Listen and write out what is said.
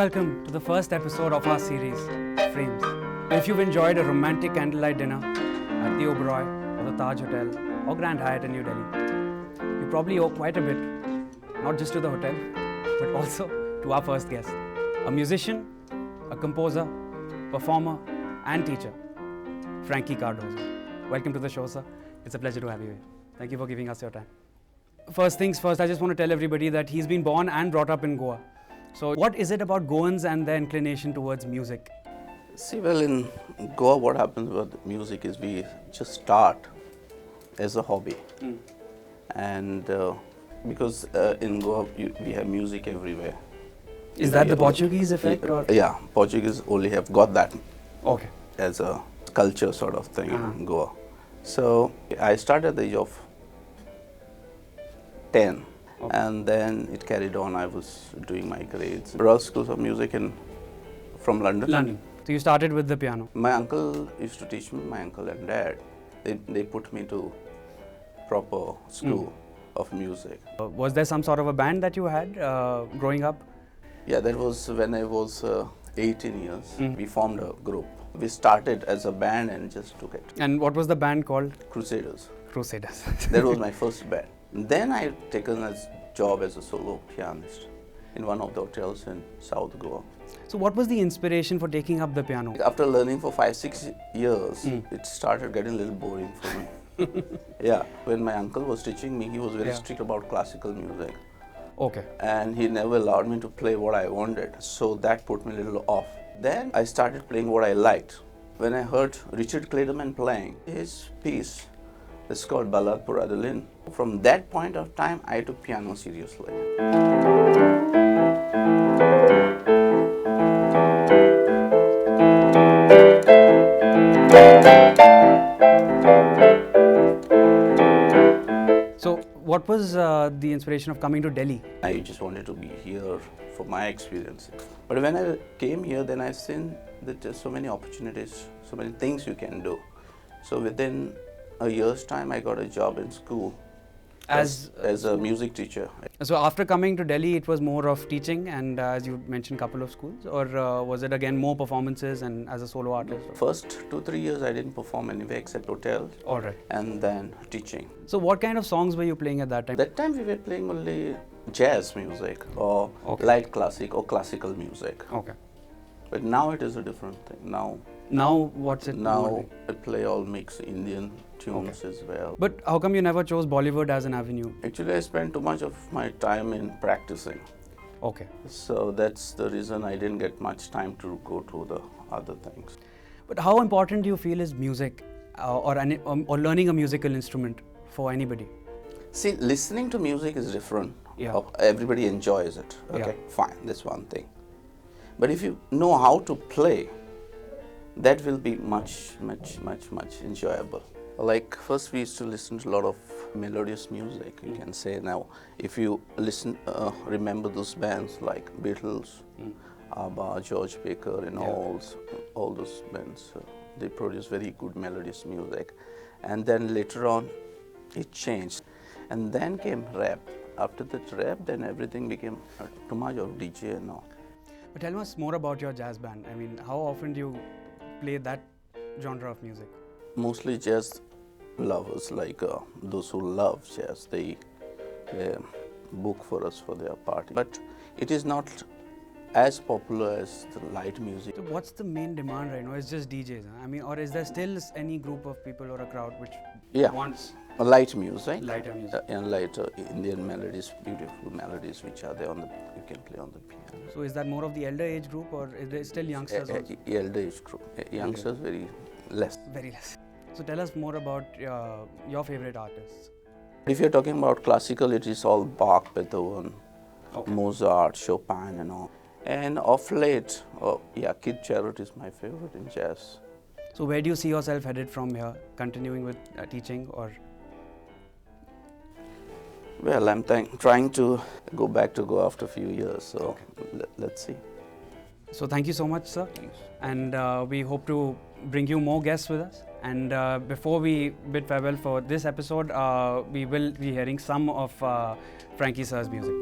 welcome to the first episode of our series, Frames. If you've enjoyed a romantic candlelight dinner at the Oberoi or the Taj Hotel or Grand Hyatt in New Delhi, you probably owe quite a bit, not just to the hotel, but also to our first guest, a musician, a composer, performer, and teacher, Franky Cardozo. Welcome to the show, sir. It's a pleasure to have you here. Thank you for giving us your time. First things first, I just want to tell everybody that he's been born and brought up in Goa. So what is it about Goans and their inclination towards music? See, well, in Goa, what happens with music is we just start as a hobby. And because in Goa, we have music everywhere. Is that the Portuguese effect? Or? Yeah, Portuguese only have got that Okay. as a culture sort of thing in Goa. So I started at the age of 10. Okay. And then it carried on. I was doing my grades. Royal Schools of Music from London. London. So you started with the piano. My uncle used to teach me, my uncle and dad. They put me to proper school of music. Was there some sort of a band that you had growing up? Yeah, that was when I was 18 years. We formed a group. We started as a band and just took it. And what was the band called? Crusaders. Crusaders. That was my first band. Then I taken a job as a solo pianist in one of the hotels in South Goa. So what was the inspiration for taking up the piano? After learning for 5-6 years, it started getting a little boring for me. Yeah, when my uncle was teaching me, he was very strict about classical music. Okay. And he never allowed me to play what I wanted. So that put me a little off. Then I started playing what I liked. When I heard Richard Clayderman playing his piece, it's called Ballad pour Adeline. From that point of time, I took piano seriously. So what was the inspiration of coming to Delhi? I just wanted to be here for my experience. But when I came here, then I've seen that there's so many opportunities, so many things you can do. So within a year's time, I got a job in school as a music teacher. So after coming to Delhi, it was more of teaching and as you mentioned, couple of schools, or was it again more performances and as a solo artist? First 2-3 years, I didn't perform anywhere except hotels. All right. And then teaching. So what kind of songs were you playing at that time? That time we were playing only jazz music or light classic or classical music. Okay. But now it is a different thing. Now what's it? Now I play all mix Indian tunes as well. But how come you never chose Bollywood as an avenue? Actually, I spent too much of my time in practicing. Okay. So that's the reason I didn't get much time to go to the other things. But how important do you feel is music or learning a musical instrument for anybody? See, listening to music is different. Yeah. Everybody enjoys it. Okay, fine, that's one thing. But if you know how to play, that will be much enjoyable. Like first we used to listen to a lot of melodious music, you can say. Now if you listen, remember those bands like Beatles, ABBA, George Baker and all those bands, they produce very good melodious music. And then later on it changed. And then came rap. After that rap, then everything became too much of DJ and all. But tell us more about your jazz band. I mean, how often do you play that genre of music? Mostly jazz lovers, like those who love jazz, they book for us for their party. But it is not as popular as the light music. So what's the main demand right now? It's just DJs, huh? I mean, or is there still any group of people or a crowd which wants light music? Lighter music. And lighter Indian melodies, beautiful melodies which are there you can play on the piano. So is that more of the elder age group or is there still youngsters also? Elder age group. Youngsters very less. Very less. So tell us more about your favorite artists. If you're talking about classical, it is all Bach, Beethoven, Mozart, Chopin and all. And of late, Kid Jarrett is my favorite in jazz. So where do you see yourself headed from here? Continuing with teaching or? Well, I'm trying to go back to Goa after a few years, so let's see. So thank you so much, sir. Thanks. And we hope to bring you more guests with us. And before we bid farewell for this episode, we will be hearing some of Franky sir's music.